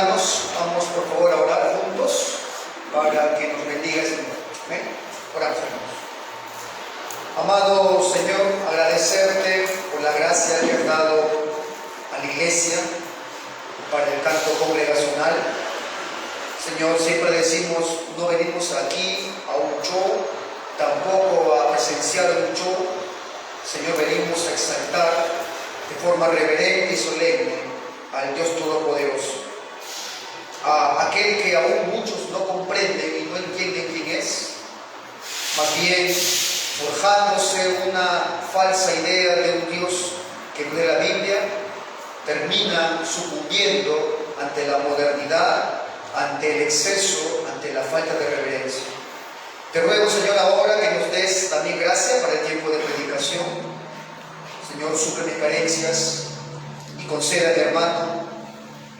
hermanos, vamos por favor a orar juntos para que nos bendiga el Señor. ¿Amén? Oramos, hermanos. Amado Señor, agradecerte por la gracia que has dado a la iglesia para el canto congregacional. Señor, siempre decimos, no venimos aquí a un show, tampoco a presenciar un show. Señor, venimos a exaltar de forma reverente y solemne al Dios Todopoderoso, a aquel que aún muchos no comprenden y no entienden quién es, más bien forjándose una falsa idea de un Dios que no es la Biblia, termina sucumbiendo ante la modernidad, ante el exceso, ante la falta de reverencia. Te ruego, Señor, ahora que nos des también gracia para el tiempo de predicación. Señor, suple mis carencias y conceda a mi hermano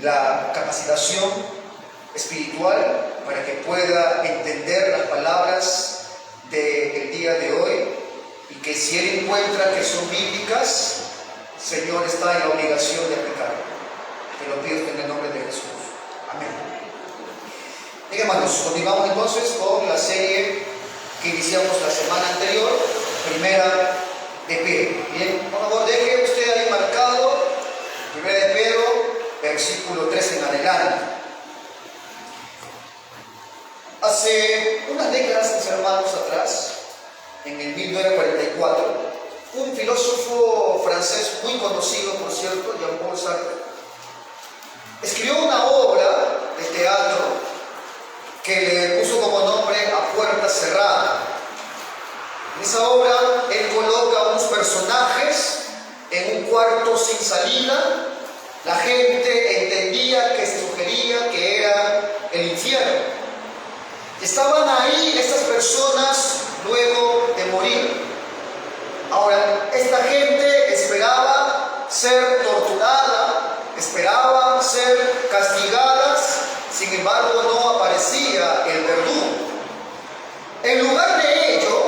la capacitación espiritual para que pueda entender las palabras del día de hoy, y que si él encuentra que son bíblicas, Señor, está en la obligación de aplicarlo. Te lo pido en el nombre de Jesús. Amén. Bien, hermanos, continuamos entonces con la serie que iniciamos la semana anterior, Primera de Pedro. Bien, por favor, deje usted ahí marcado Primera de Pedro, versículo 3 en adelante. Hace unas décadas, mis hermanos, atrás, en el 1944, un filósofo francés muy conocido, por cierto, Jean-Paul Sartre, escribió una obra de teatro que le puso como nombre A Puerta Cerrada. En esa obra él coloca unos personajes en un cuarto sin salida. La gente entendía que se sugería que era el infierno. Estaban ahí estas personas luego de morir. Ahora, esta gente esperaba ser torturada, esperaba ser castigadas, sin embargo no aparecía el verdugo. En lugar de ello,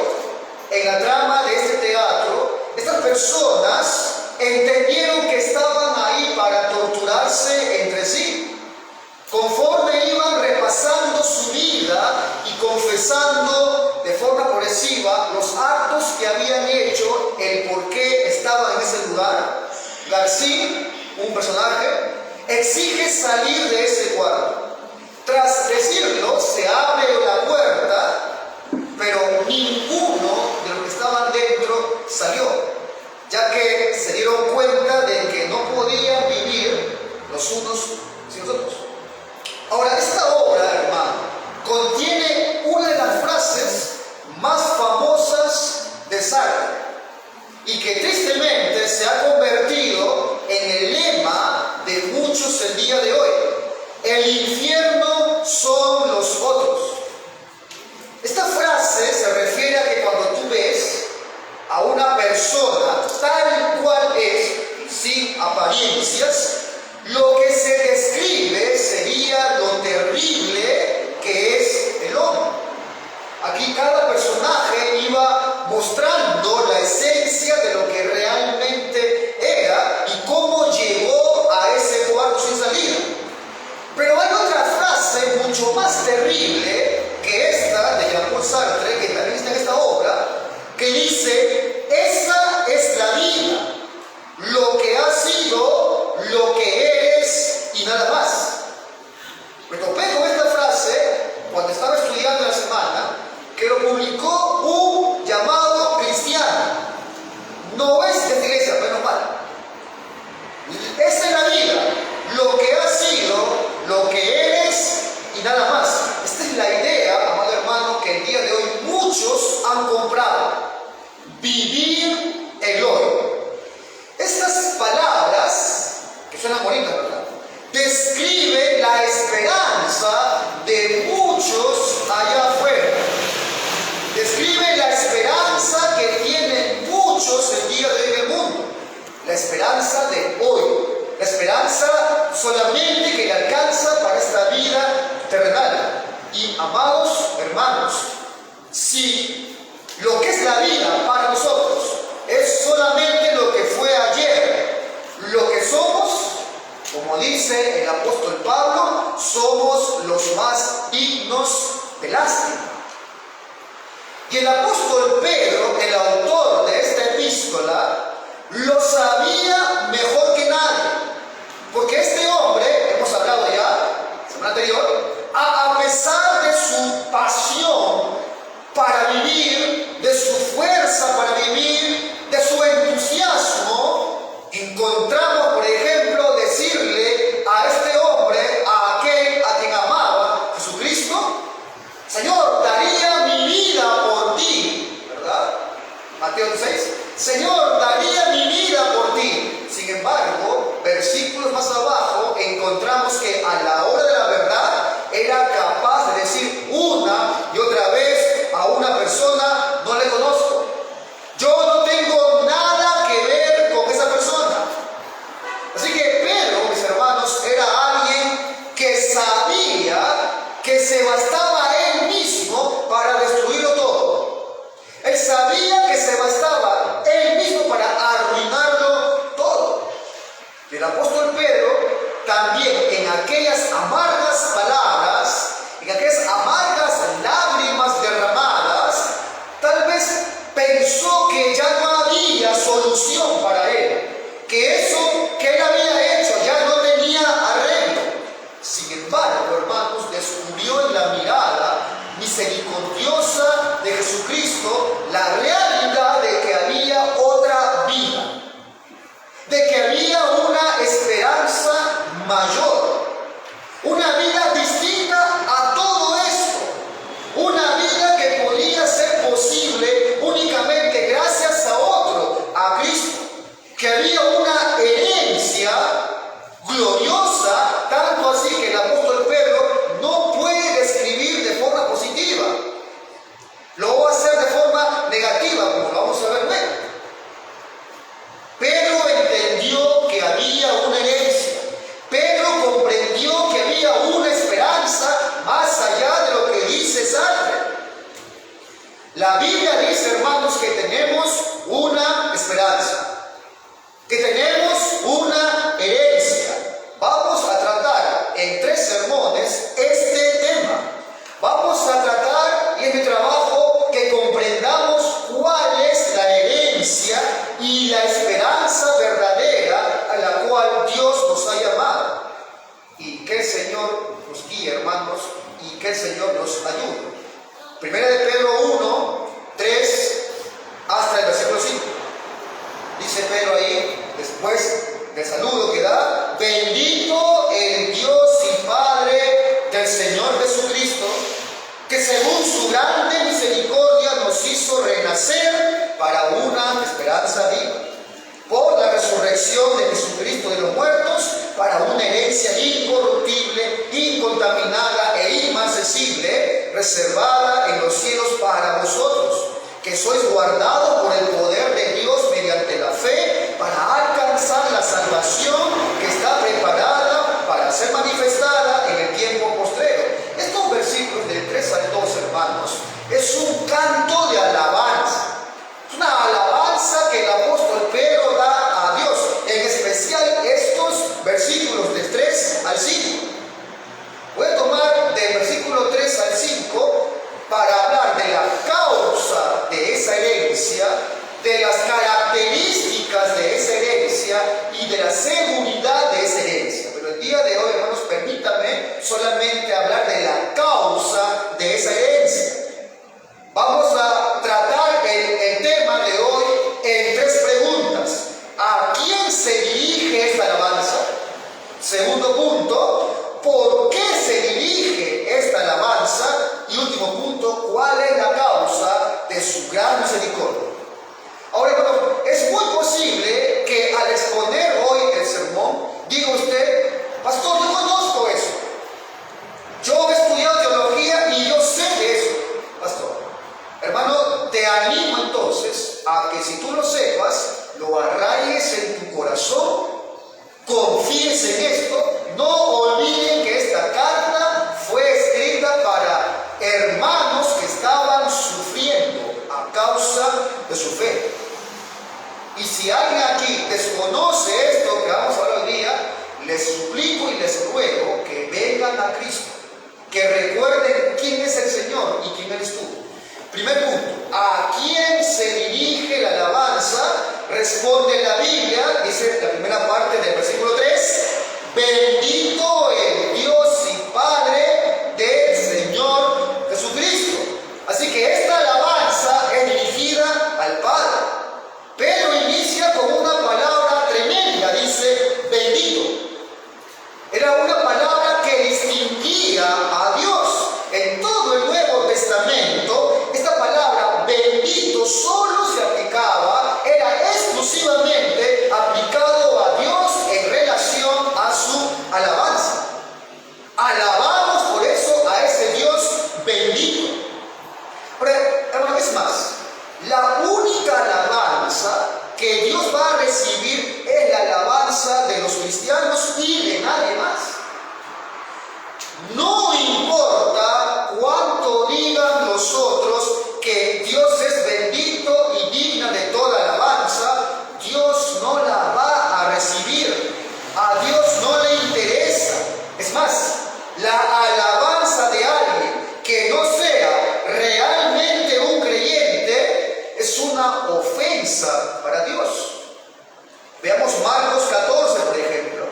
en la trama de este teatro, estas personas entendieron que estaban ahí para torturarse entre sí. Conforme iban repasando su vida y confesando de forma progresiva los actos que habían hecho, el por qué estaban en ese lugar, García, un personaje, exige salir de ese cuarto. Tras decirlo, se abre la puerta, pero ninguno de los que estaban dentro salió, ya que se dieron cuenta de que no podían vivir los unos sin los otros. Ahora, esta obra, hermano, contiene una de las frases más famosas de Sartre y que tristemente se ha convertido en el lema de muchos el día de hoy: el infierno son los otros. Esta frase se refiere a que cuando tú ves a una persona tal cual es, sin apariencias, lo que se describe sería lo terrible que es el hombre. Aquí cada personaje iba mostrando la esencia de lo que realmente era y cómo llegó a ese cuarto sin salida. Pero hay otra frase mucho más terrible que esta de Jean-Paul Sartre, que también está en esta obra, que dice: esa es la vida, lo que ha sido, lo que eres y nada más. Me topé con esta frase cuando estaba estudiando la semana, que lo publicó un llamado cristiano. No es de iglesia, menos mal. Esa es la vida, lo que ha sido, lo que eres y nada más. Esta es la idea, amado hermano, que el día de hoy muchos han comprado: vivir el hoy. Estas palabras, que suenan bonitas, ¿verdad?, describen la esperanza de muchos allá afuera. Describe la esperanza que tienen muchos el día de hoy en el mundo. La esperanza de hoy. La esperanza solamente que le alcanza para esta vida terrenal. Y, amados hermanos, si lo que es la vida para nosotros es solamente lo que fue ayer, lo que somos, como dice el apóstol Pablo, el apóstol Pedro, el autor de esta epístola, lo sabía mejor que nadie. Porque este hombre, hemos hablado ya la semana anterior, a pesar de su pasión para vivir, de su fuerza para vivir, de su entusiasmo, encontramos, por ejemplo, decirle a este hombre, a aquel a quien amaba, Jesucristo: Señor, daría mi vida por ti, ¿verdad? Mateo 6, Señor, daría mi vida por ti. Sin embargo, versículos más abajo encontramos que a la hora de la verdad era capaz de decir una y otra vez a una persona: no le conozco, yo no tengo nada que ver con esa persona. Así que Pedro, mis hermanos, era alguien que sabía que se bastaba a él mismo para destruirlo todo. Él sabía que se bastaba él mismo para arruinarlo todo. Y el apóstol Pedro también, en aquellas amargas palabras, en aquellas amargas lágrimas derramadas, tal vez pensó que ya no había solución para él, que eso que él había hecho ya no tenía arreglo. Sin embargo, hermanos, descubrió en la mirada misericordiosa de Jesucristo la realidad de que había otra vida, de que había una esperanza mayor, una vida distinta a todo esto, una vida que podía ser posible únicamente gracias a otro, a Cristo, que había una herencia gloriosa, tanto así que el apóstol Pedro no puede describir de forma positiva, lo va a hacer de forma negativa, como lo vamos a ver luego. Pedro entendió que había una herencia, Pedro comprendió que había una esperanza más allá de lo que dice sangre. La Biblia dice, hermanos, que tenemos una esperanza, que tenemos una herencia. Vamos a tratar en 3 sermones este tema. Vamos a tratar, y es mi trabajo, que comprendamos cuál es la herencia y la esperanza verdadera a la cual Dios nos ha llamado. Y que el Señor nos guíe, hermanos, y que el Señor nos ayude. Primera de Pedro 1, 3 hasta el versículo 5. Dice Pedro ahí, después del saludo que da: bendito el Dios y Padre del Señor Jesucristo, que según su grande misericordia nos hizo renacer para una esperanza viva, por la resurrección de Jesucristo de los muertos, para una herencia incorruptible, incontaminada e inmarcesible, reservada en los cielos para vosotros, que sois guardados por el poder de Dios mediante la fe, para alcanzar la salvación que está preparada para ser manifestada en el tiempo postrero. Estos versículos del 3 al 2, hermanos, es un canto de alabanza. Es una alabanza que el apóstol Pedro da a Dios, en especial estos versículos del 3 al 5. Voy a tomar del versículo 3 al 5 para hablar de la causa de esa herencia, de las características de esa herencia y de la seguridad de esa herencia. Pero el día de hoy, hermanos, permítanme solamente hablar de la causa de esa herencia. Vamos a tratar el tema de hoy en 3 preguntas. ¿A quién se dirige esta alabanza? Segundo punto, ¿por qué se dirige esta alabanza? Y último punto, ¿cuál es la causa de su gran misericordia? Ahora, bueno, es muy posible que al exponer hoy el sermón diga usted: pastor, yo conozco eso, yo he estudiado teología y yo sé de eso, pastor. Hermano, te animo entonces a que, si tú lo sepas, lo arraiges en tu corazón, confíes en esto. No olviden que esta carta fue escrita para hermanos que estaban sufriendo a causa de su fe. Y si alguien aquí desconoce esto que vamos a hablar hoy día, les suplico y les ruego que vengan a Cristo, que recuerden quién es el Señor y quién eres tú, Primer punto, ¿a quién se dirige la alabanza? Responde la Biblia, dice la primera parte del versículo 3, bendito el Dios y Padre del Señor Jesucristo. Así que esta alabanza es dirigida al Padre. Pedro inicia con una palabra tremenda, dice bendito. Era una palabra que distinguía a Dios. En todo el Nuevo Testamento, esta palabra bendito solo se aplicaba, era exclusivamente aplicado a Dios en relación a su alabanza. Alabamos por eso a ese Dios bendito. Pero, hermano, es más, la única alabanza que Dios va a recibir es la alabanza de los cristianos y de nadie más. No importa cuánto digan los otros que Dios es bendito y digna de toda alabanza, Dios no la va a recibir. A Dios no le interesa. Es más, la alabanza de alguien que no sea realmente un creyente es una ofensa para Dios. Veamos Marcos 14, por ejemplo,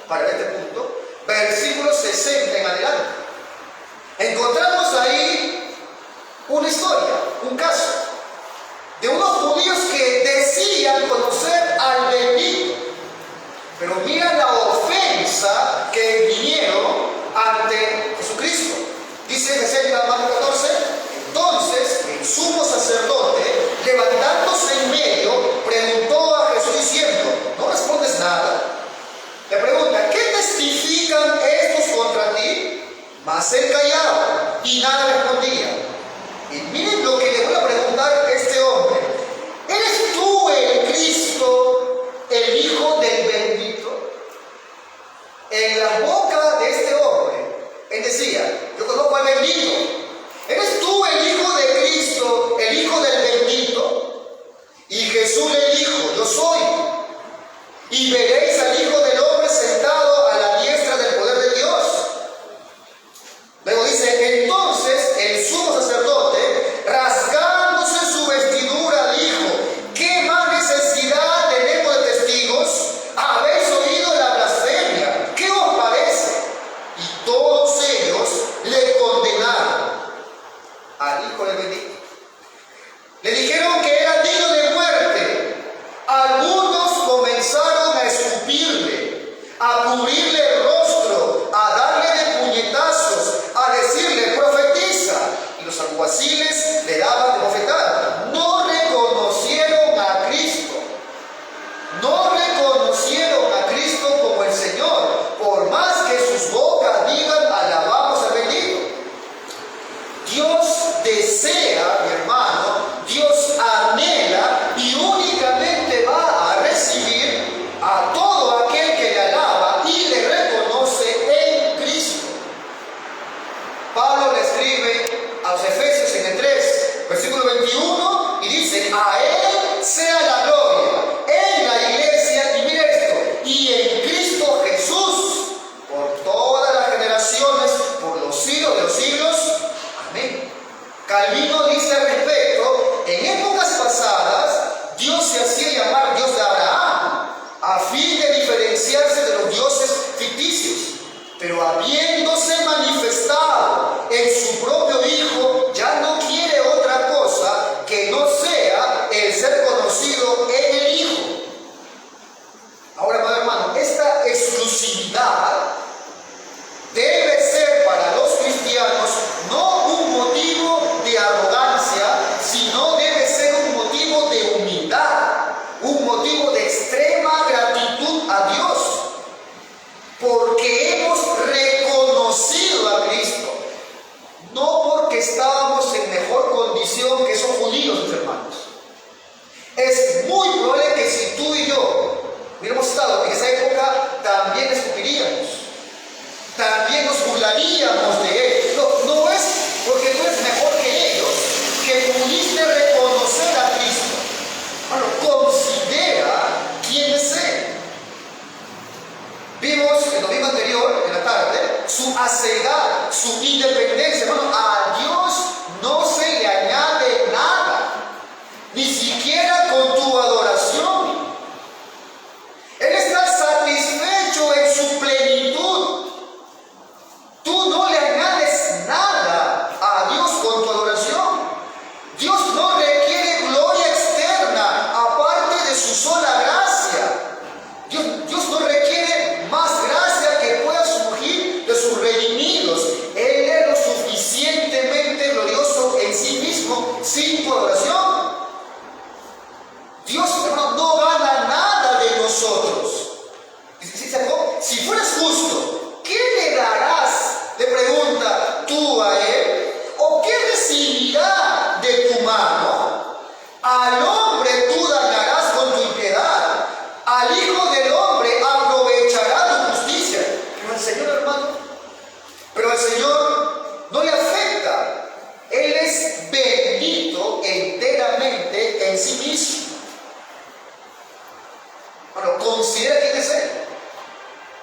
para este punto, versículo 60 en adelante. Encontramos ahí una historia, un caso, de unos judíos que decían conocer al bendito, pero mira la ofensa que vinieron ante Jesucristo. Dice Marcos 14, entonces el sumo sacerdote, levantándose en medio, preguntó a Jesús diciendo, ¿no respondes nada? Le pregunta, ¿qué testifican estos contra ti? Mas él callaba y nada respondía. Y miren lo que le voy a preguntar a este hombre. ¿Eres tú el Cristo, el Hijo del bendito? En la boca de este hombre, él decía, yo conozco al bendito. ¿Eres tú el Hijo de Cristo, el Hijo del bendito? Y Jesús le dijo, yo soy. Y veréis al Hijo del Hombre sentado a la diestra del poder de Dios. Luego dice, entonces el sumo sacerdote, rasgándose su vestidura, dijo, ¿qué más necesidad tenemos de testigos? Habéis oído la blasfemia, ¿qué os parece? Y todos ellos le condenaron al Hijo del bendito. Le dijeron que era digno de muerte. Algunos comenzaron a escupirle, a cubrirle el rostro, a darle de puñetazos, a decirle, profetiza. Y los alguaciles le daban de bofetada. No reconocieron a Cristo. No reconocieron a Cristo como el Señor, por más que sus bocas digan, alabamos al bendito. Dios desea, mi hermano, Dios anhela y únicamente va a recibir a todo aquel que le alaba y le reconoce en Cristo. Pablo le escribe a los Efesios en el 3, versículo 21, y dice, a Él sea la gloria en la iglesia, y mire esto, y en Cristo Jesús, por todas las generaciones, por los siglos de los siglos. Amén. Calvino dice al respecto, en épocas pasadas, Dios se hacía llamar Dios de Abraham, a fin de diferenciarse de los dioses ficticios, pero habiéndose manifestado en su propio Hijo, ya no quiere otra cosa que no sea el ser conocido en el Hijo. Ahora, hermano, esta exclusividad debe ser para los cristianos no un motivo de arrogancia, sino debe ser un motivo de humildad, un motivo de extrema gratitud a Dios, porque hemos reconocido a Cristo, no porque estábamos en mejor condición que esos judíos, mis hermanos. Es muy probable que si tú y yo hubiéramos estado en esa época, también escupiríamos, también nos burlaríamos de él. No es porque tú eres mejor que ellos que pudiste reconocer a Cristo. Bueno, considera quién es Él. Vimos el domingo anterior, en la tarde, su aceidad, su independencia. Bueno, a Dios no se le añade Al hombre tú dañarás con tu impiedad, al Hijo del Hombre aprovechará tu justicia. Pero al Señor, hermano, pero al Señor no le afecta. Él es bendito enteramente en sí mismo. Bueno, considera quién es Él.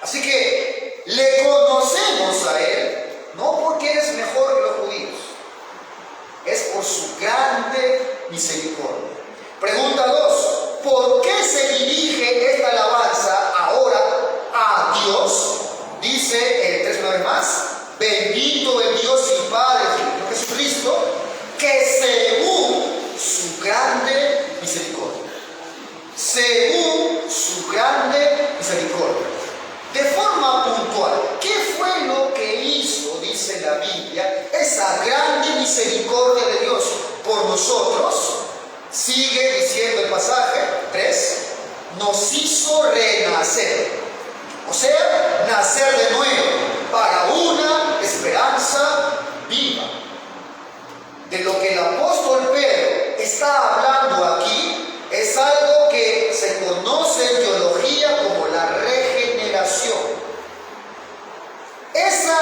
Así que le conocemos a Él, no porque es mejor que los judíos, es por su grande misericordia. Pregunta 2. ¿Por qué se dirige esta alabanza ahora a Dios? Dice el 3 una vez más: bendito el Dios y Padre de Jesucristo, que según su grande misericordia. Según su grande misericordia. De forma puntual, ¿qué fue lo que hizo, dice la Biblia, esa grande misericordia de Dios por nosotros? Sigue diciendo el pasaje 3, nos hizo renacer, o sea, nacer de nuevo, para una esperanza viva. De lo que el apóstol Pedro está hablando aquí es algo que se conoce en teología como la regeneración. Esa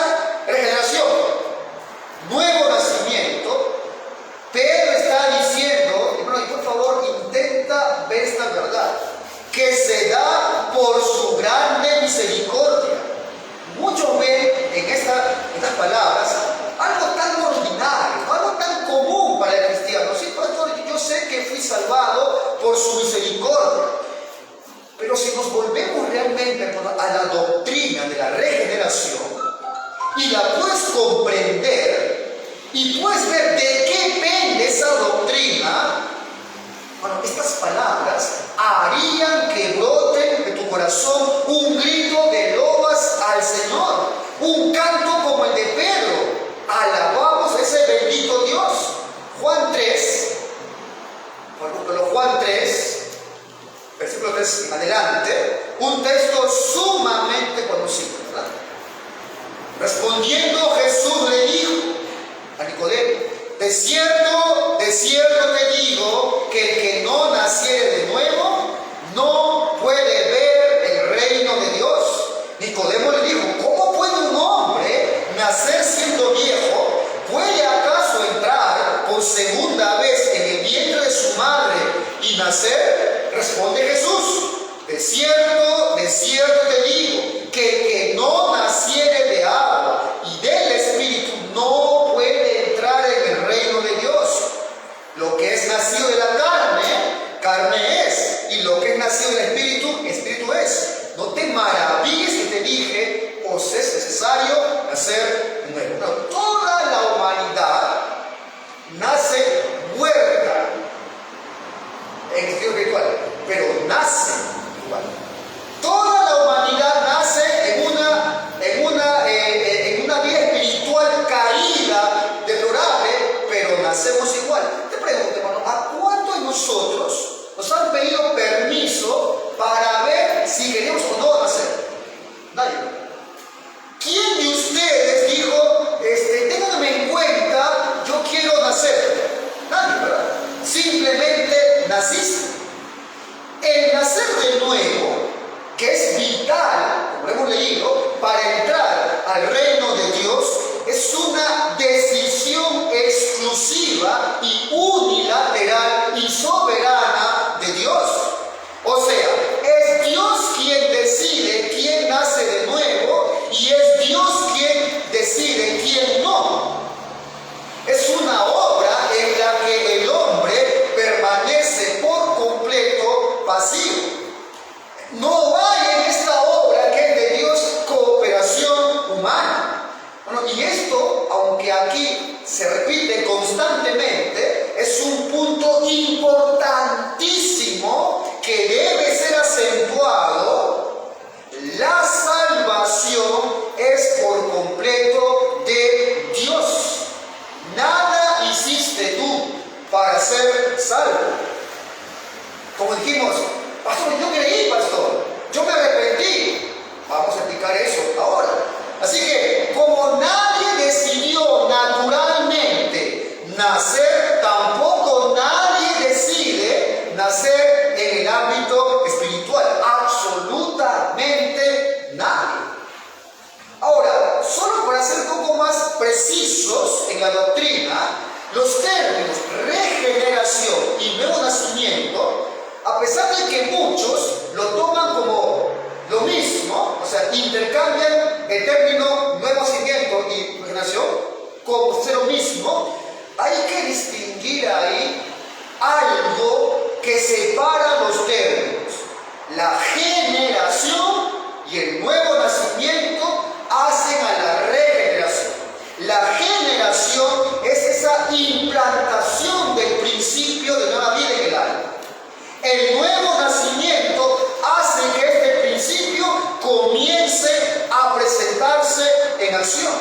regeneración, nuevo nacimiento, Pedro está diciendo, y por favor intenta ver esta verdad, que se da por su grande misericordia. Muchos ven en estas palabras algo tan ordinario, algo tan común para el cristiano. Sí, pastor, yo sé que fui salvado por su misericordia. Pero si nos volvemos realmente a la doctrina de la regeneración y la puedes comprender y puedes ver de qué depende esa doctrina, bueno, estas palabras harían que brote de tu corazón un grito de loas al Señor, un canto como el de Pedro. Alabamos a ese bendito Dios. Juan 3, Juan 3, versículo 3 en adelante, un texto sumamente conocido, ¿verdad? Respondiendo Jesús le dijo a Nicodemo: de cierto te digo que el que no naciere de nuevo no puede ver el reino de Dios. Nicodemo le dijo: ¿cómo puede un hombre nacer siendo viejo? ¿Puede acaso entrar por segunda vez en el vientre de su madre y nacer? Responde Jesús: de cierto te digo que el que no naciere de agua y del Espíritu no puede entrar en el reino de Dios. Lo que es nacido de la carne es, y lo que es nacido del Espíritu, Espíritu es. No te maravilles que te dije, os es necesario nacer de nuevo. No, toda la humanidad nace muerta en el sentido espiritual, pero nace igual. Toda la humanidad nace en una vida espiritual caída, deplorable, pero nacemos igual. Te pregunto, hermano, ¿a cuántos de nosotros nos han pedido permiso para ver si queremos o no nacer? Nadie. ¿Quién de ustedes dijo, ténganme en cuenta, yo quiero nacer? Nadie, ¿verdad? Simplemente naciste. El nacer de nuevo, que es vital, como hemos leído, para entrar al reino de Dios, es una decisión exclusiva y unilateral y soberana de Dios. O sea, es Dios quien decide quién nace de nuevo y es Dios quien decide quién no. Es una obra en la que el hombre permanece por completo pasivo. No hay en esta obra que es de Dios cooperación humana. Bueno, y esto, aunque aquí se repite constantemente, es un punto importantísimo que debe ser acentuado. La salvación es por completo de Dios. Nada hiciste tú para ser salvo. Como dijimos, pastor, yo creí, pastor, yo me arrepentí. Vamos a explicar eso ahora. Así que, como nadie decidió naturalmente nacer, tampoco nadie decide precisos en la doctrina, los términos regeneración y nuevo nacimiento, a pesar de que muchos lo toman como lo mismo, o sea, intercambian el término nuevo nacimiento y regeneración como ser lo mismo, hay que distinguir ahí algo que separa los términos. La generación y el nuevo nacimiento hacen a la regeneración. La generación es esa implantación del principio de nueva vida en el alma. El nuevo nacimiento hace que este principio comience a presentarse en acción.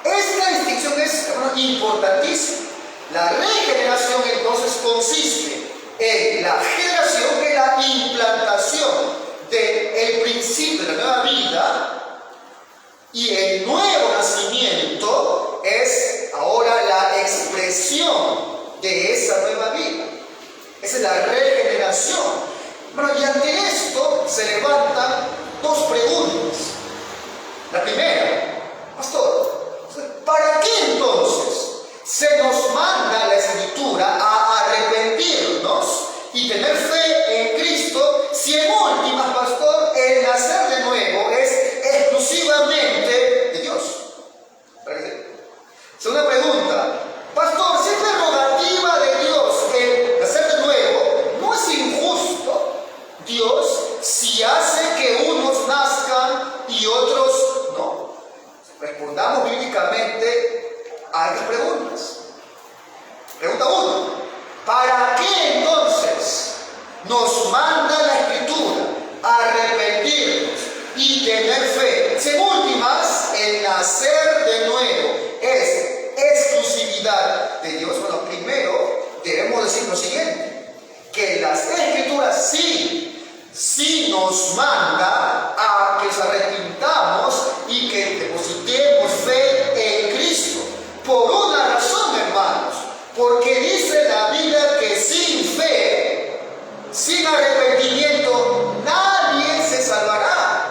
Esta distinción es importantísima. La regeneración entonces consiste en la generación, que es la implantación del principio de la nueva vida, y el nuevo nacimiento es ahora la expresión de esa nueva vida. Esa es la regeneración. Bueno, y ante esto se levantan dos preguntas. La primera, pastor, ¿para qué entonces se nos manda la Escritura a arrepentirnos y tener fe en Cristo, si en últimas, pastor, el nacer de nuevo es exclusivamente de Dios? Segunda pregunta, pastor, si es prerrogativa de Dios el nacer de nuevo, ¿no es injusto Dios si hace que unos nazcan y otros no? Respondamos bíblicamente a estas preguntas. Pregunta 1. ¿Para qué entonces nos manda la Escritura a arrepentirnos y tener fe? Si en últimas, el nacer de nuevo es exclusividad de Dios. Bueno, primero debemos decir lo siguiente, que las Escrituras sí nos manda a que nos arrepintamos y que depositemos fe en Cristo. Por una razón, hermanos, porque dice la Biblia que sin fe, sin arrepentimiento, nadie se salvará.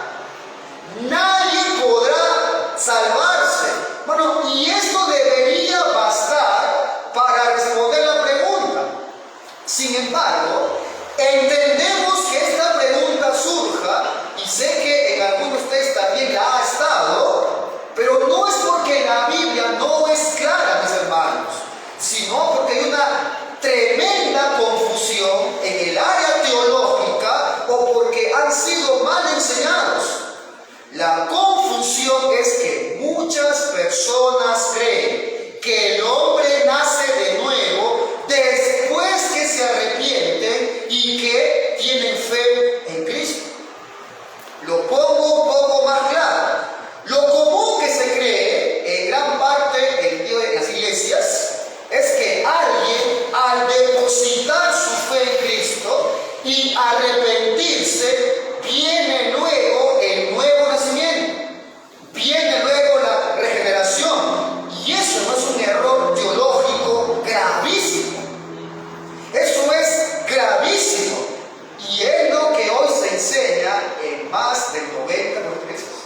Nadie podrá salvarse. Bueno, y esto debería bastar para responder la pregunta. Sin embargo, entendemos que esta pregunta surja, y sé que en algunos de ustedes también la ha estado, pero no es porque la Biblia no es clara, mis hermanos, sino porque hay una tremenda confusión en el área teológica o porque han sido mal enseñados. La confusión es que muchas personas creen que el hombre nace de nuevo después que se arrepienten y que tienen fe en Cristo. Lo pongo un poco más claro. Lo común que se cree en gran parte de las iglesias es que alguien, al depositar su fe en Cristo y arrepentirse, viene luego el nuevo nacimiento, viene luego la regeneración. Y eso no es un error teológico gravísimo. Eso es gravísimo. Y es lo que hoy se enseña en más del 90% de iglesias.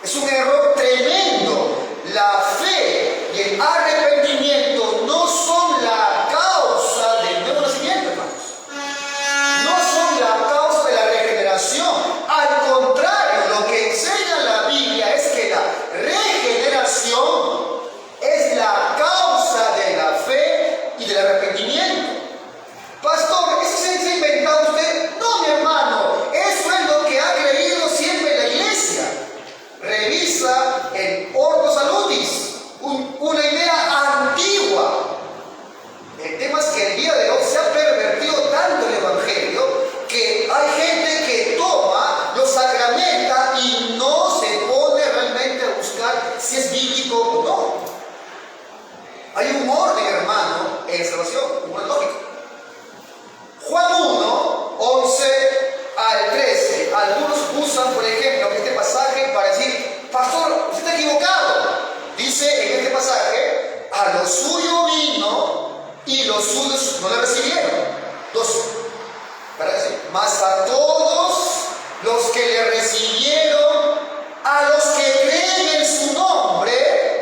Es un error tremendo. La fe y el arrepentimiento no son la causa del nuevo nacimiento, hermanos. No son la causa de la regeneración. Al contrario, lo que enseña la Biblia es que la regeneración es la causa de la fe y del arrepentimiento. Pastor, ¿eso se ha inventado usted? No, mi hermano, eso es lo que ha creído siempre la iglesia. Revisa el Ordo Salutis, una idea antigua. El tema es que el día de hoy se ha pervertido tanto el Evangelio que hay gente que toma, lo sacramenta y no se pone realmente a buscar si es bíblico o no. Hay un orden, hermano, en salvación, un orden lógico. Juan 1, 11 al 13. Algunos usan, por ejemplo, este pasaje para decir, pastor, usted está equivocado. Dice en este pasaje, a lo suyo vino y los suyos no le recibieron. 12. Para decir, mas a todos los que le recibieron, a los que creen en su nombre,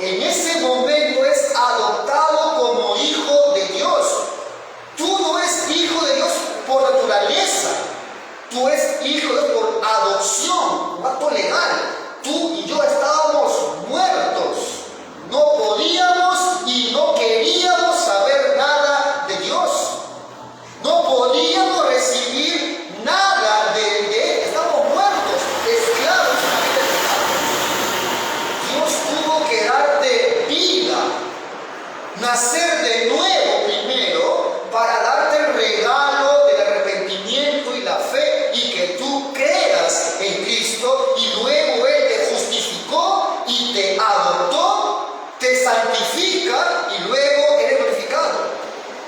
en ese momento es adoptado como hijo de Dios. Tú no eres hijo de Dios por naturaleza, tú eres hijo de Dios por adopción, un acto legal. Tú y yo estábamos muertos, no podíamos y no queríamos saber nada de Dios, no podíamos recibir nada de Él, estábamos muertos, esclavos del pecado. Dios tuvo que darte vida, nacer de nuevo primero, para darte el regalo del arrepentimiento y la fe, y que tú creas en Cristo, y luego Él te justificó y te adoptó, te santifica y luego eres glorificado.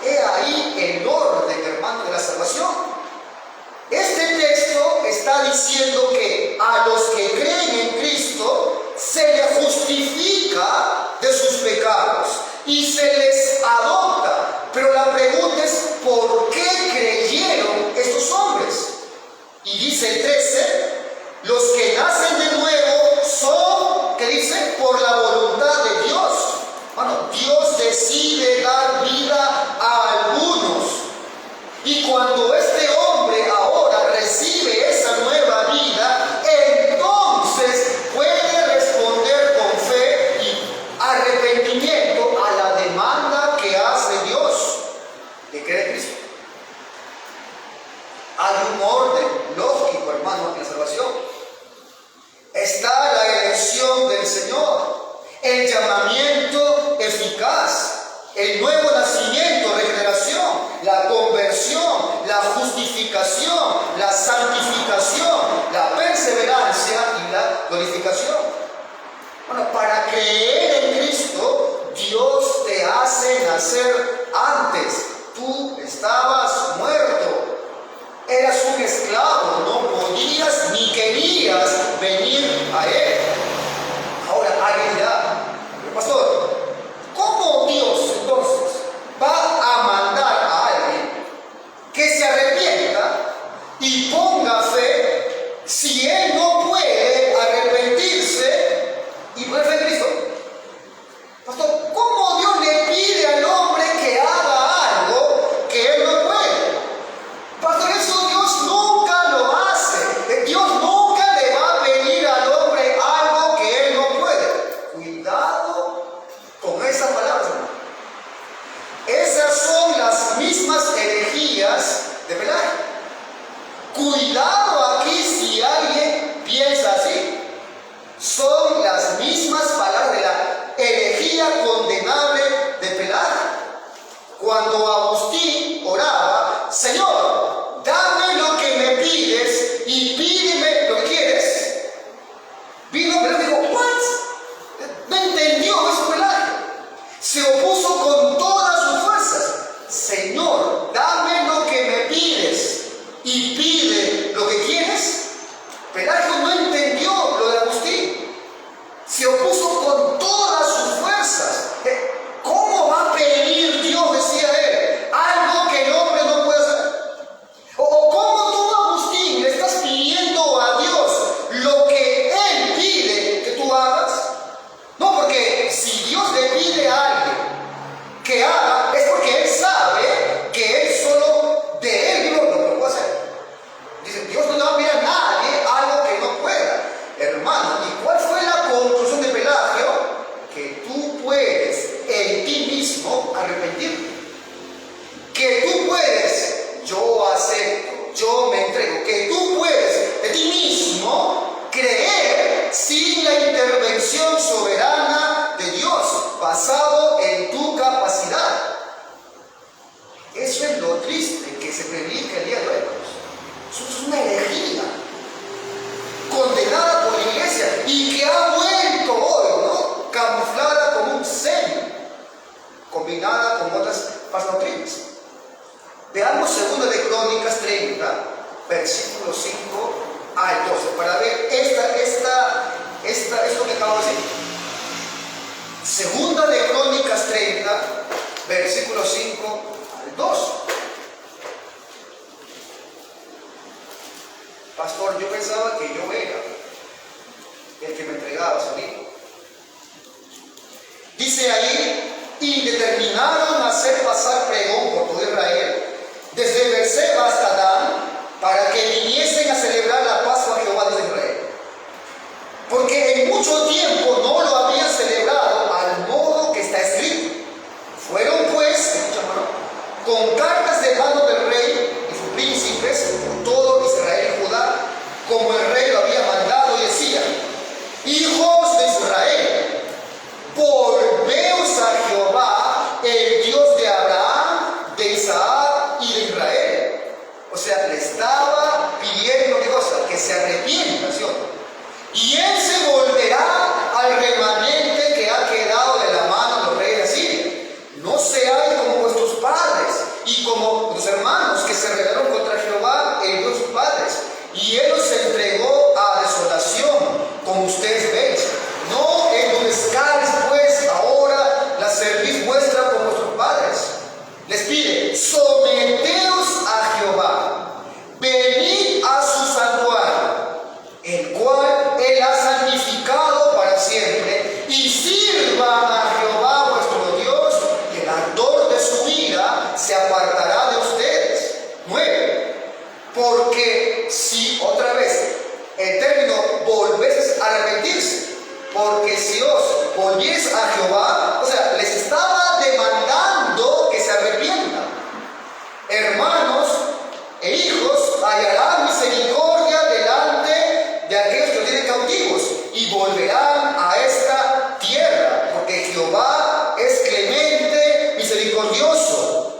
He ahí el orden, hermano, de la salvación. Este texto está diciendo que a los que creen en Cristo se les justifica de sus pecados y se les adopta. Pero la pregunta es, ¿por qué creyeron estos hombres? Y dice el 13, los que nacen de nuevo son, ¿qué dice? Por la voluntad de Dios. Bueno, Dios decide dar vida a algunos. Y cuando este hombre ahora recibe esa nueva vida, entonces puede responder con fe y arrepentimiento a la demanda que hace Dios de creer en Cristo. Hay un orden lógico, hermano, en la salvación. Está la elección del Señor, el llamamiento eficaz, el nuevo nacimiento, regeneración, la conversión, la justificación, la santificación, la perseverancia y la glorificación. Bueno, para creer en Cristo, Dios te hace nacer antes. Tú estabas muerto. Eras un esclavo, no podías ni querías venir a Él. Ahora, alguien dirá, pastor, ¿cómo Dios entonces va a mandar a alguien que se arrepienta y ponga fe si Él no puede arrepentirse y poner fe en Cristo? Pastor, ¿cómo Dios le pide al hombre que haga algo que Él no puede? Pastor, eso Dios nunca lo hace. Dios nunca le va a pedir al hombre algo que Él no puede. Cuidado con esas palabras, hermano. Esas son las mismas herejías de Pelagia. Cuidado aquí si alguien piensa así. Son las mismas palabras de la herejía condenable de Pelagia. Cuando Agustín oraba, Señor, dame lo que me pides y pídeme lo que quieres, vino Pelagia y dijo, ¿what? No entendió eso Pelagia. Se opuso con todas sus fuerzas. Señor, dame lo que me pides y pide lo que quieres. Pelagio no entendió lo de Agustín. Se opuso con todas sus fuerzas. ¿Cómo va a pedir Dios, decía él, algo que el hombre no puede hacer? ¿O cómo tú, Agustín, le estás pidiendo a Dios lo que Él pide que tú hagas? No, porque si Dios le pide a alguien que haga, es porque Él sabe que Él solo de Él mismo lo puede hacer. Dice, Dios no le va a pedir a nadie algo que no pueda. Hermano, ¿y cuál fue la conclusión de Pelagio? Que tú puedes en ti mismo arrepentirte. Que tú puedes, yo acepto, yo me entrego. Que tú puedes de ti mismo creer sin la intervención soberana de Dios, basado en tu capacidad. Eso es lo triste que se predica el día de hoy. Eso es una herejía condenada por la iglesia y que ha vuelto hoy, ¿no? Camuflada como un sello, combinada con otras falsas doctrinas. Veamos 2 de Crónicas 30, versículos 5 al 12, para ver esto que acabo de decir. 2 de Crónicas 30, versículos 5 al 12. Pastor, yo pensaba que yo era el que me entregaba a su hijo. dice ahí, y determinaron hacer pasar pregón por todo Israel, desde Beerseba hasta Dan, para que viniesen a celebrar la Pascua a Jehová de Israel. Porque en mucho tiempo no lo habían celebrado al modo que está escrito. Fueron pues, con cartas de mano del rey y sus príncipes por todo Israel y Judá, como el rey lo había mandado, y decía: hijos de Israel, volveos a Jehová, el Dios de Abraham, de Isaac y de Israel. O sea, le estaba pidiendo, ¿qué cosa? Que se arrepientan, ¿sí o no? Y él se volverá al remanente que ha quedado de la mano de los reyes de Asiria. No seáis como vuestros padres y como los hermanos que se rebelaron contra Jehová, el Dios de sus padres. Y él los entregó a desolación, como ustedes ven. No endurezcáis pues ahora la cerviz vuestra como vuestros padres. Les pide: someteos a Jehová, venid a su santuario, el cual él ha santificado para siempre, y sirvan a Jehová vuestro Dios, y el ardor de su ira se apartará de ustedes. 9. Porque si, otra vez, el término volvéis a arrepentirse, porque si os volvies a Jehová, o sea, les estaba demandando que se arrepientan. Hermanos e hijos, hallarán misericordia delante de aquellos que los tienen cautivos, y volverán a esta tierra, porque Jehová es clemente, misericordioso.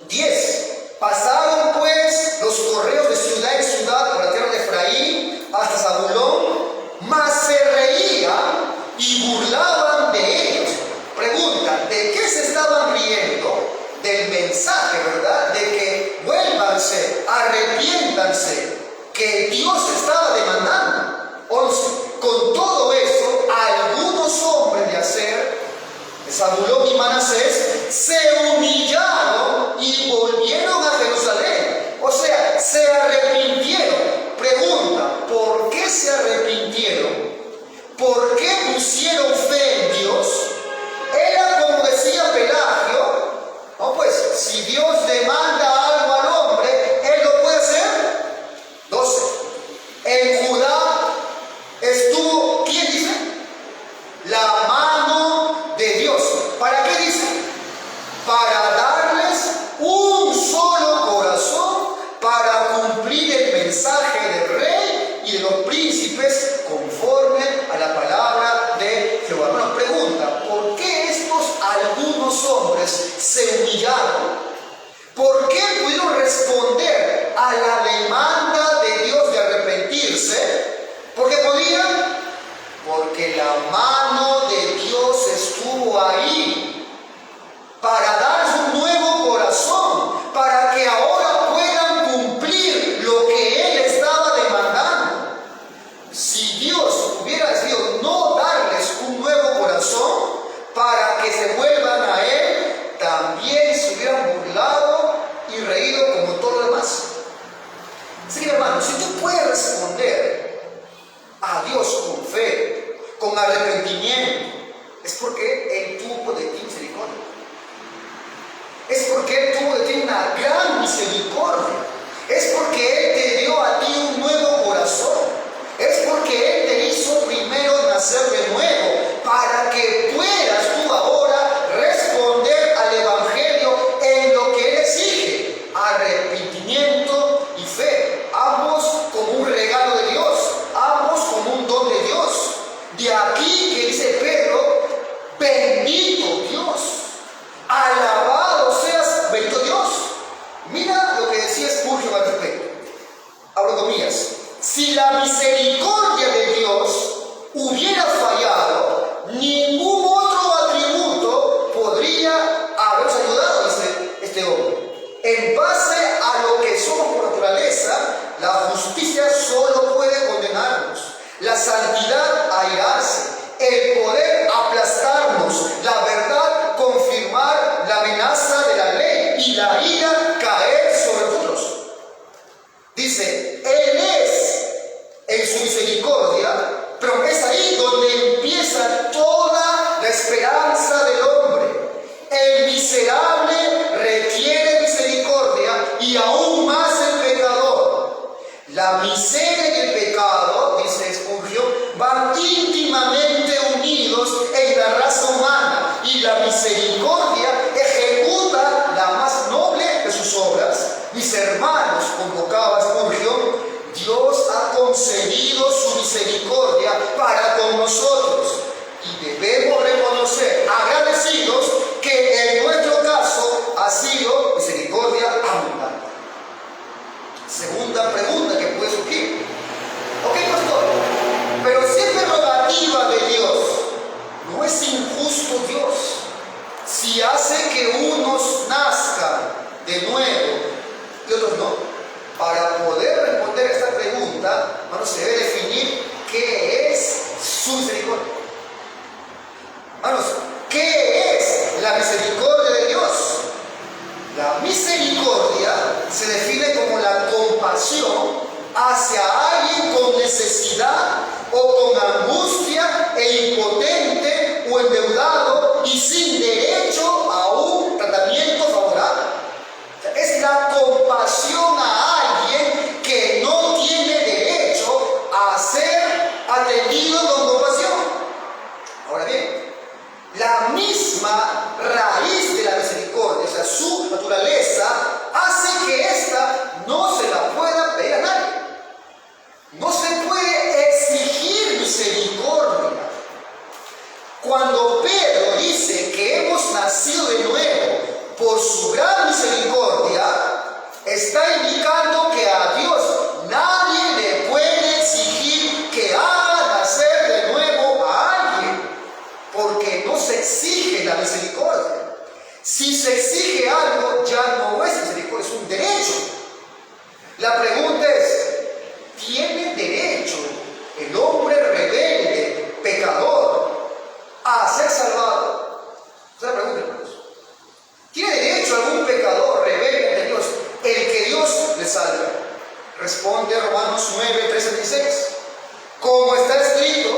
10. Pasaron pues los correos de ciudad en ciudad por la tierra de Efraín hasta Zabulón, mas se reían y burlaban de ellos. Pregunta: ¿de qué se estaban riendo? Del mensaje, ¿verdad? De que vuélvanse, arrepiéntanse, que Dios estaba demandando. 11. Con todo eso, algunos hombres de Aser, de Zabulón y Manasés, se humillaron y volvieron a Jerusalén. O sea, se arrepintieron. Pregunta: ¿por qué se arrepintieron? ¿Por qué pusieron fe en Dios? Era como decía Pelagio: no, pues, si Dios demanda algo al hombre, él lo puede hacer. 12. En Judá estuvo, ¿quién dice? La mano de Dios. ¿Para qué dice? Para darles un solo corazón, para cumplir el mensaje del rey y de los príncipes, conforme a la palabra de Jehová. Bueno, pregunta: ¿por qué estos algunos hombres se humillaron? ¿Por qué pudieron responder a la demanda de Dios de arrepentirse? ¿Por qué podían? Porque la mano de Dios estuvo ahí para darles un nuevo corazón, para que ahora puedan cumplir lo que Él estaba demandando. Si Dios hubiera decidido no darles un nuevo corazón para que se vuelvan a Él, también se hubieran burlado y reído como todo lo demás. Así que, hermano, si tú puedes responder a Dios con fe, con arrepentimiento, es porque Él tuvo de ti misericordia. Es porque Él tuvo de ti una gran misericordia. Es porque Él te dio a ti un nuevo corazón. Es porque Él te hizo primero nacer de nuevo, para que puedas tú ahora responder al Evangelio en lo que Él exige: arrepentimiento y fe. Ambos como un regalo de Dios, ambos como un don de Dios. De aquí que dice Pedro: bendito Dios, alabado seas, bendito Dios. Mira lo que decía Spurgeon al respecto. Abro comillas: si la misericordia de Dios hubiera fallado, ningún otro atributo podría habernos ayudado, dice este hombre. En base a lo que somos por naturaleza, la justicia solo puede condenarnos, la santidad airarse, el poder aplastarnos, la verdad confirmar la amenaza de la ley y la ira caer sobre nosotros. Dice: Él es en su misericordia, pero es ahí donde empieza toda la esperanza del hombre. nosotros. Y debemos reconocer, agradecidos, que en nuestro caso ha sido misericordia abundante. Segunda pregunta que puede surgir. Ok, pastor, pero si es prerrogativa de Dios, ¿no es injusto Dios si hace que unos nazcan de nuevo y otros no? Para poder responder a esta pregunta, bueno, se debe definir qué es su misericordia. Hermanos, ¿qué es la misericordia de Dios? La misericordia se define como la compasión hacia alguien con necesidad o con angustia e impotente o endeudado y sin derecho a un tratamiento favorable. Es la compasión a alguien que no tiene derecho a ser atendido con compasión. Ahora bien, la misma raíz de la misericordia, o sea, su naturaleza, hace que ésta no se la pueda pedir a nadie. No se puede exigir misericordia. Cuando Pedro dice que hemos nacido de nuevo por su gran misericordia, está indicando que a Dios nadie le puede exigir que haga nacer de nuevo a alguien, porque no se exige la misericordia. Si se exige algo, ya no es misericordia, es un derecho. La pregunta es, ¿tiene derecho el hombre rebelde, pecador, a ser salvado? Esa es la pregunta, hermanos. ¿Tiene derecho algún pecador rebelde de Dios el que Dios le salve? Responde Romanos 9, 13, 16. Como está escrito,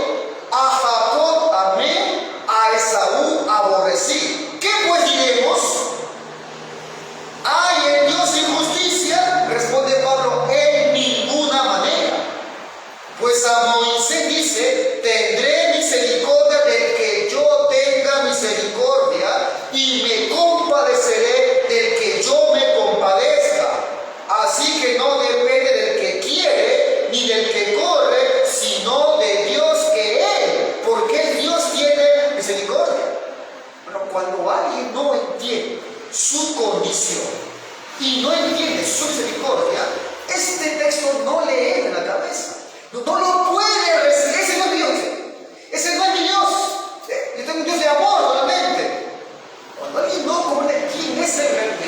a Jacob amé, a Esaú aborrecí. ¿Qué pues diremos? ¿Hay en Dios injusticia? Responde Pablo, en ninguna manera. Pues a Moisés dice, tendré misericordia del que yo tenga misericordia y me compadeceré del que yo me compadezca. Así que no depende del que quiere ni del que corre, sino de Dios que Él, porque Dios tiene misericordia. Bueno, cuando alguien no entiende su condición y no entiende su misericordia, este texto no le entra en la cabeza. No lo puede recibir. Ese no es Dios. Ese no es mi Dios. Yo tengo un Dios de amor solamente. Cuando alguien no comprende quién es Él realmente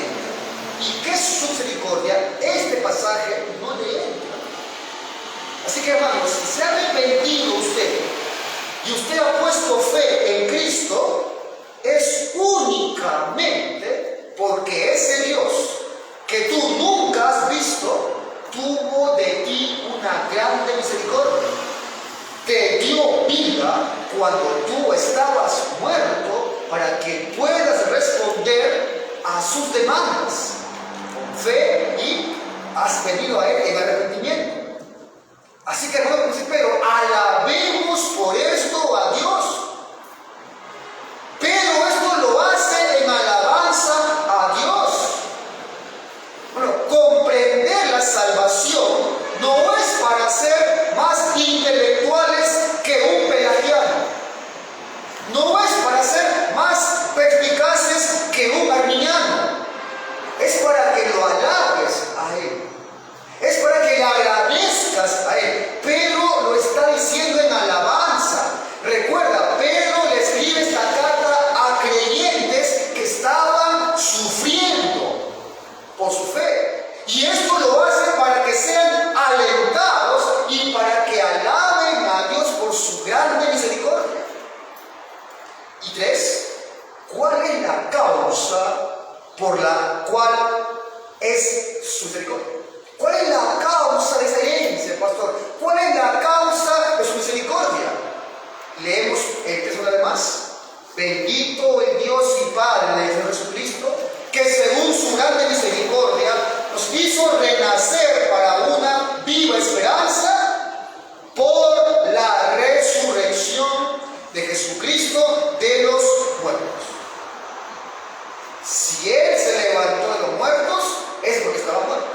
y qué es su misericordia, este pasaje no le entra. Así que, hermanos, si se ha arrepentido usted y usted ha puesto fe en Cristo, es únicamente porque ese Dios que tú nunca has visto tuvo de ti una grande misericordia. Te dio vida cuando tú estabas muerto para que puedas responder a sus demandas con fe y has venido a Él en arrepentimiento. Así que, hermano principero, alabemos por esto a Dios. Pero esto lo hace en alabanza a Dios. Bueno, comprender la salvación no es para ser más intelectuales que un pelagiano. No es para ser más perspicaces que un arminiano. Es para que lo alabes a Él. Es para que le agradezcas a Él. Pedro lo está diciendo en alabanza. Recuerda, Pedro le escribe esta carta a creyentes que estaban sufriendo por su fe. Y esto lo hace para que sean alentados y para que alaben a Dios por su grande misericordia. Y 3, ¿cuál es la causa por la cual es su misericordia? ¿Cuál es la causa de esa herencia, pastor? ¿Cuál es la causa de su misericordia? Leemos el texto además. Bendito el Dios y Padre de Jesucristo, que según su grande misericordia nos hizo renacer para una viva esperanza por la resurrección de Jesucristo de los muertos. Si Él se levantó de los muertos, es porque estaba muerto.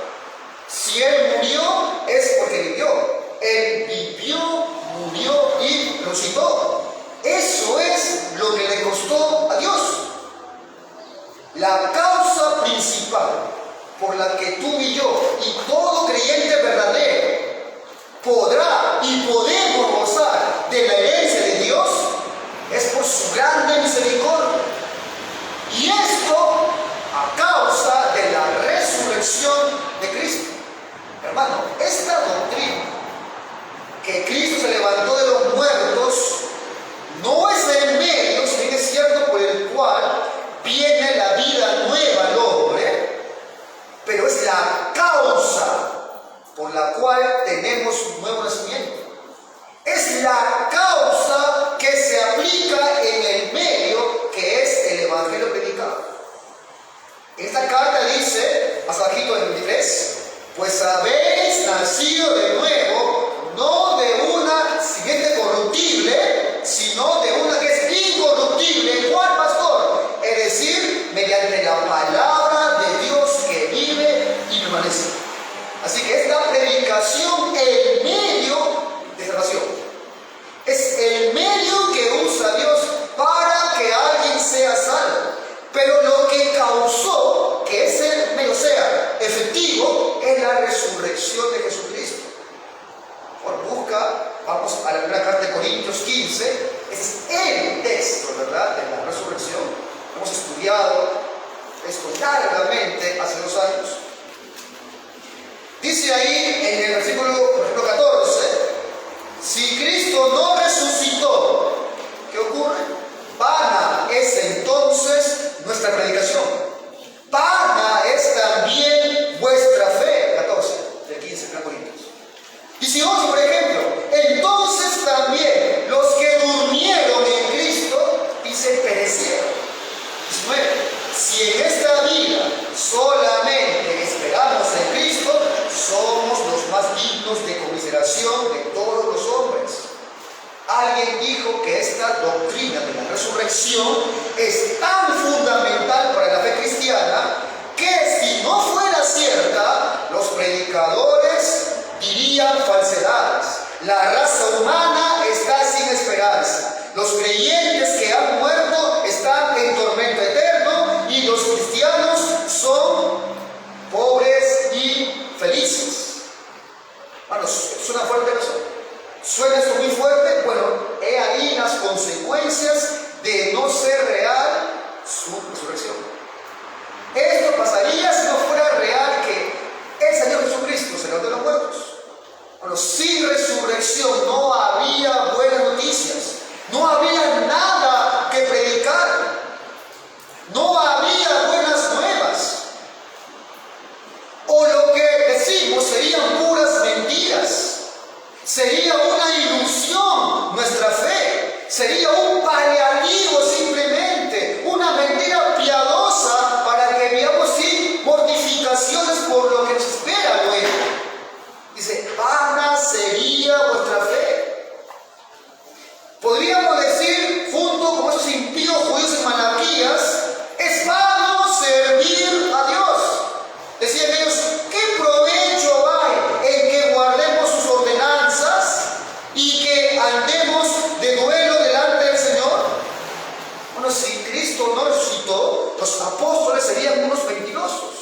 Si Él murió, es porque vivió. Él vivió, murió y resucitó. la causa principal por la que tú y yo y todo creyente verdadero podrá y podemos gozar de la herencia de Dios es por su grande misericordia. Y esto a causa de la resurrección de Cristo. Hermano, esta doctrina que Cristo se levantó de los muertos no es el medio, si bien es cierto, por el cual viene la vida nueva al hombre, pero es la causa por la cual tenemos un nuevo nacimiento. Es la causa que se aplica en el medio que es el Evangelio predicado. Esta carta dice, más abajito en 23, pues habéis nacido de nuevo, no de una simiente corruptible, sino de una que es incorruptible. ¿Cuál, pastor? Es decir, mediante la palabra de Dios que vive y permanece. Así que esta predicación es el medio de salvación. Es el medio que usa Dios para que alguien sea salvo. Pero lo que causó que ese medio sea efectivo es la resurrección de Jesucristo. Vamos a la primera carta de Corintios 15. Ese es el texto, ¿verdad?, de la resurrección. Hemos estudiado esto largamente hace 2 años. Dice ahí en el versículo, por ejemplo, 14, si Cristo no resucitó, ¿qué ocurre? Vana es entonces nuestra predicación. Vana es también vuestra fe. 14, del 15, de Corintios. 18, por ejemplo, entonces también los que durmieron en Cristo, dice, perecieron. 19, si en esta vida solamente esperamos en Cristo, somos los más dignos de conmiseración de todos los hombres. Alguien dijo que esta doctrina de la resurrección es tan fundamental para la fe cristiana que si no fuera cierta, los predicadores dirían falsedades. La raza humana está sin esperanza. Los creyentes que han muerto están en tormento eterno y los cristianos son pobres y felices. Bueno, ¿suena fuerte eso? ¿Suena esto muy fuerte? Bueno, he ahí las consecuencias de no ser real su resurrección. Esto pasaría si no fuera real que el Señor Jesucristo se levantó de los muertos. Bueno, sin resurrección no había buenas noticias, no había nada que predicar, no había buenas nuevas. O lo que decimos serían puras mentiras. Sería una ilusión nuestra fe, sería un paliativo simplemente, una mentira piadosa para que vivamos sin mortificaciones por lo que nos espera luego. Dice, vana sería vuestra fe. Podríamos decir, junto con esos impíos judíos en Malaquías, es vano servir a Dios. Decían ellos, ¿qué provecho hay en que guardemos sus ordenanzas y que andemos de duelo delante del Señor? Bueno, si Cristo no resucitó, los apóstoles serían unos mentirosos.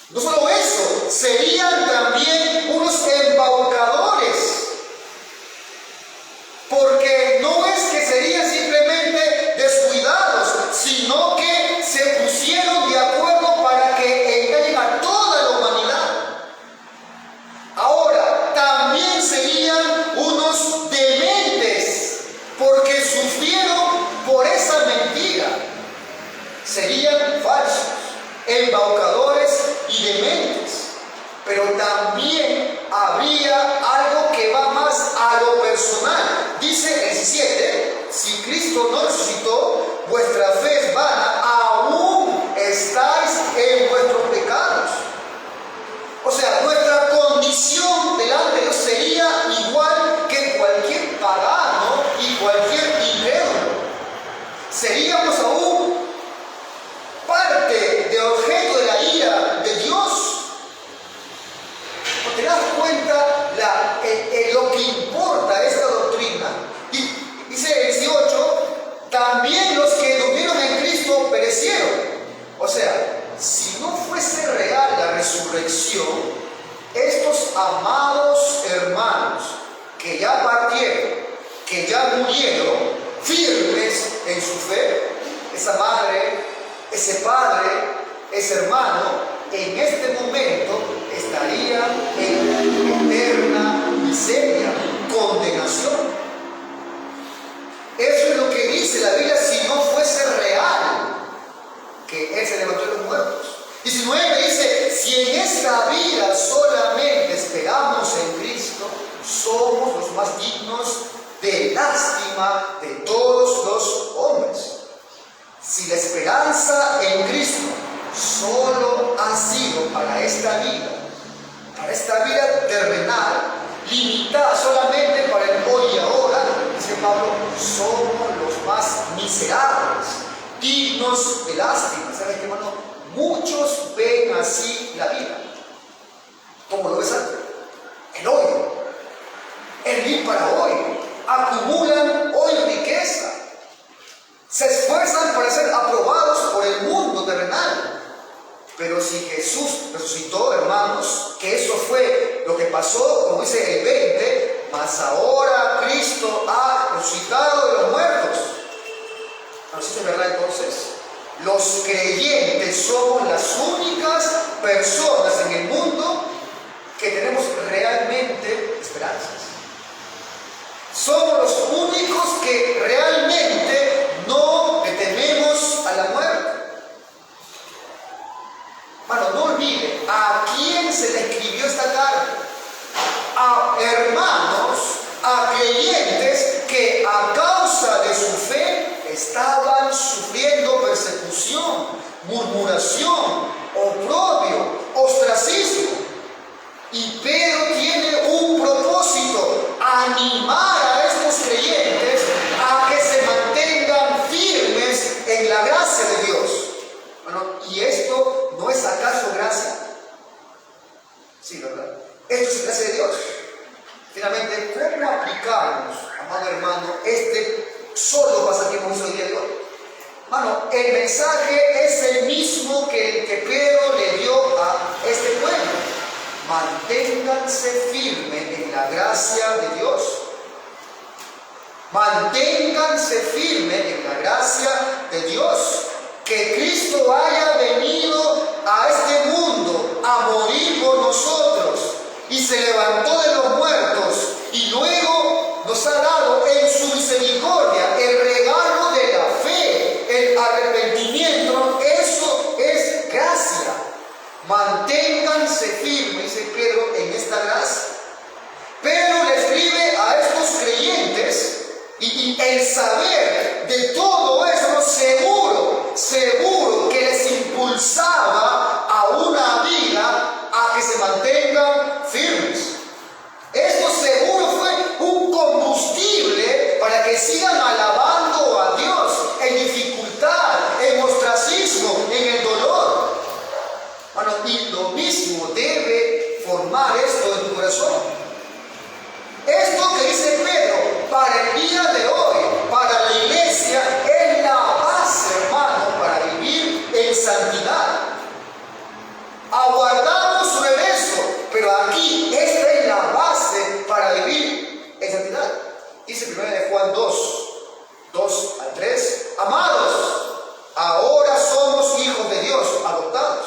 No solo eso, serían también unos embaucadores. Porque no es que serían simplemente descuidados, sino que se pusieron de acuerdo para que engañen a toda la humanidad. Ahora, también serían unos dementes, porque sufrieron por esa mentira. Serían falsos, embaucadores y dementes. Pero también habría algo que va más a lo personal. Dice el 17, si Cristo no resucitó, vuestra fe es vana, aún estáis en vuestros pecados. O sea, nuestra condición delante de Dios sería igual que cualquier pagano y cualquier incrédulo. Seríamos aún parte de objeto de la ira de Dios. ¿No te das cuenta lo que importa esta doctrina? Y dice el 18, también los que durmieron en Cristo perecieron. amados hermanos, que ya partieron, que ya murieron, firmes en su fe, esa madre, ese padre, ese hermano, en este momento estaría en eterna miseria, condenación. Eso es lo que dice la Biblia si no fuese real que Él se levantó de los muertos. 19 dice, si en esta vida solamente esperamos en Cristo, somos los más dignos de lástima de todos los hombres. Si la esperanza en Cristo solo ha sido para esta vida terrenal, limitada solamente para el hoy y ahora, dice Pablo, somos los más miserables, dignos de lástima. ¿Sabes qué, hermano? Muchos ven así la vida, como lo ves antes, el hoy, el vivir para hoy, acumulan hoy riqueza, se esfuerzan para ser aprobados por el mundo terrenal. Pero si Jesús resucitó, hermanos, que eso fue lo que pasó, como dice el 20, mas ahora Cristo ha resucitado de los muertos. ¿No es verdad entonces? Los creyentes somos las únicas personas en el mundo que tenemos realmente esperanzas. Somos los únicos que realmente no le tememos a la muerte. Bueno, no olvide a quién se le escribió esta carta. A hermanos, a creyentes que a causa de su fe estaban sufriendo persecución, murmuración, oprobio, ostracismo. Y Pedro tiene un propósito: animar a estos creyentes a que se mantengan firmes en la gracia de Dios. Bueno, ¿y esto no es acaso gracia? Sí, ¿verdad? Esto es gracia de Dios. Finalmente, ¿cómo aplicamos, amado hermano, este solo pasatiempo que hizo el día de hoy? Hermano, el mensaje es el mismo que Pedro le dio a este pueblo. Manténganse firmes en la gracia de Dios. Manténganse firmes en la gracia de Dios. Que Cristo haya venido a este mundo a morir por nosotros y se levantó de los muertos y luego nos ha dado en su misericordia el regalo de la fe, el arrepentimiento. Eso es gracia. Manténganse firmes, dice Pedro, en esta gracia. Pedro le escribe a estos creyentes y el saber de todo eso seguro que les impulsaba a una vida a que se mantengan firmes. Esto seguro fue un combustible para que sigan alabando a Dios en dificultad, en ostracismo, en el dolor. Bueno, y lo mismo debe formar esto en tu corazón. Esto que dice Pedro para el día de hoy, para la iglesia, es la base, hermano, para vivir en santidad. Aguardamos su regreso, pero aquí esta es la base para vivir en santidad. Dice 1 de Juan 2 al 3, amados, ahora somos hijos de Dios, adoptados,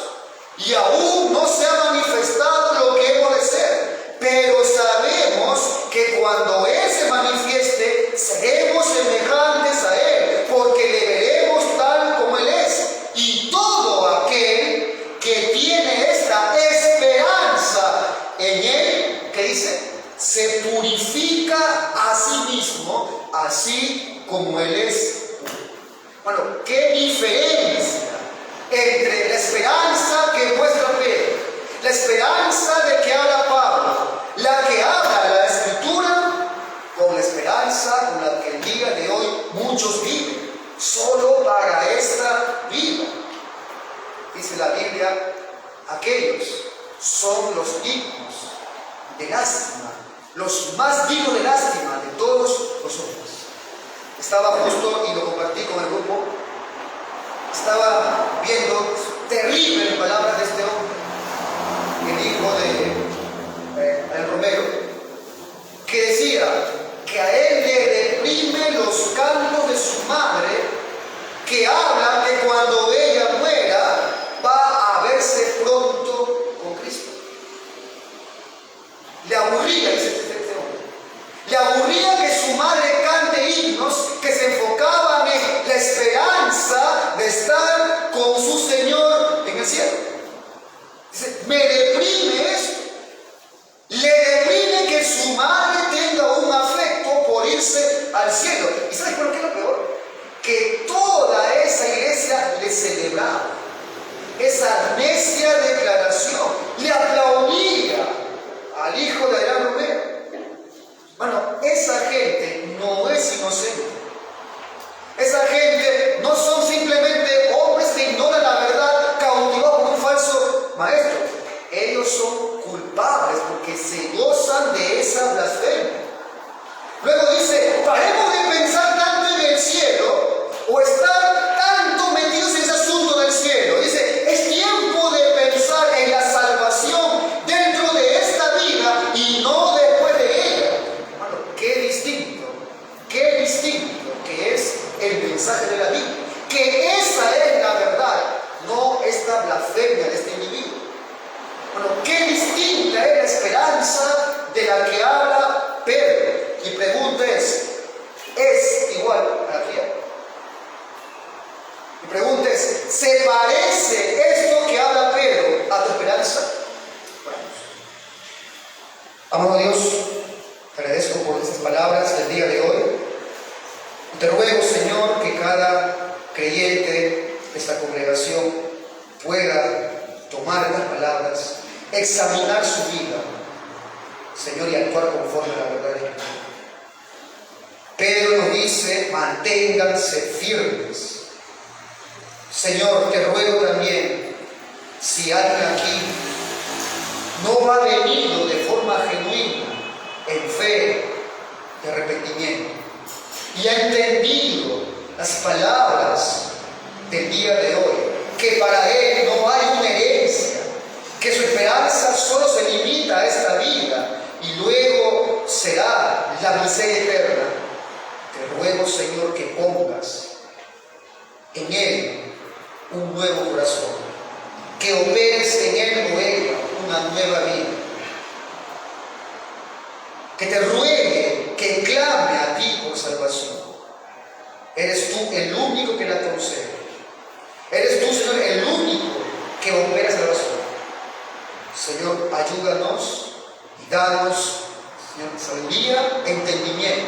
y aún no se ha manifestado lo que hemos de ser, pero sabemos que cuando Él se manifieste, seremos semejantes a Él, porque le veremos tal como Él es. Y todo aquel que tiene esta esperanza en Él, ¿qué dice? Se purifica a sí mismo, así como Él es. Bueno, ¿qué diferencia entre la esperanza que muestra Pedro, la esperanza de que habla Pablo, la que habla la Escritura, con la esperanza con la que el día de hoy muchos viven, solo para esta vida? Dice la Biblia, aquellos son los dignos de lástima, los más dignos de lástima de todos los hombres. Estaba justo, y lo compartí con el grupo, estaba viendo terribles palabras de este hombre, el hijo de el Romero, que decía que a él le deprime los cantos de su madre, que hablan que cuando ella muera va a verse pronto con Cristo. Le aburría, dice este hombre, le aburría que su madre cante himnos que se enfocaban en la esperanza de estar con su Señor en el cielo. Dice, me deprime esto. Le deprime que su madre tenga un afecto por irse al cielo. ¿Y sabes por qué es lo peor? Que toda esa iglesia le celebraba esa necia declaración, le aplaudía al hijo de Adrián Romero. Bueno, esa gente no es inocente. Esa gente no son simplemente hombres que ignoran la verdad, cautivados por un falso maestro. Ellos son culpables porque se gozan de esa blasfemia. Luego dice, paremos de pensar tanto en el cielo o estar tanto metidos en ese asunto del cielo. Dice, es tiempo de pensar en la salvación dentro de esta vida y no después de ella. Bueno, qué distinto que es el mensaje de la Biblia. Que esa es la verdad, no esta blasfemia de este individuo. Bueno, qué distinta es la esperanza de la que habla Pedro. Mi pregunta es igual a la tuya? Mi pregunta es, ¿se parece esto que habla Pedro a tu esperanza? Bueno, amado Dios, te agradezco por estas palabras del día de hoy. Te ruego, Señor, que cada creyente de esta congregación pueda tomar estas palabras, examinar su vida, Señor, y actuar conforme a la verdad de Cristo. Pedro nos dice, manténganse firmes. Señor, te ruego también, si alguien aquí no ha venido de forma genuina, en fe, de arrepentimiento, y ha entendido las palabras del día de hoy, que para él no hay una herencia, que su esperanza solo se limita a esta vida y luego será la miseria eterna, te ruego, Señor, que pongas en él un nuevo corazón, que operes en él o ella una nueva vida, que te ruegue, que clame a ti por salvación. Eres tú el único que la concede. Eres tú, Señor, el único que opera salvación. Señor, ayúdanos y danos, Señor, sabiduría, entendimiento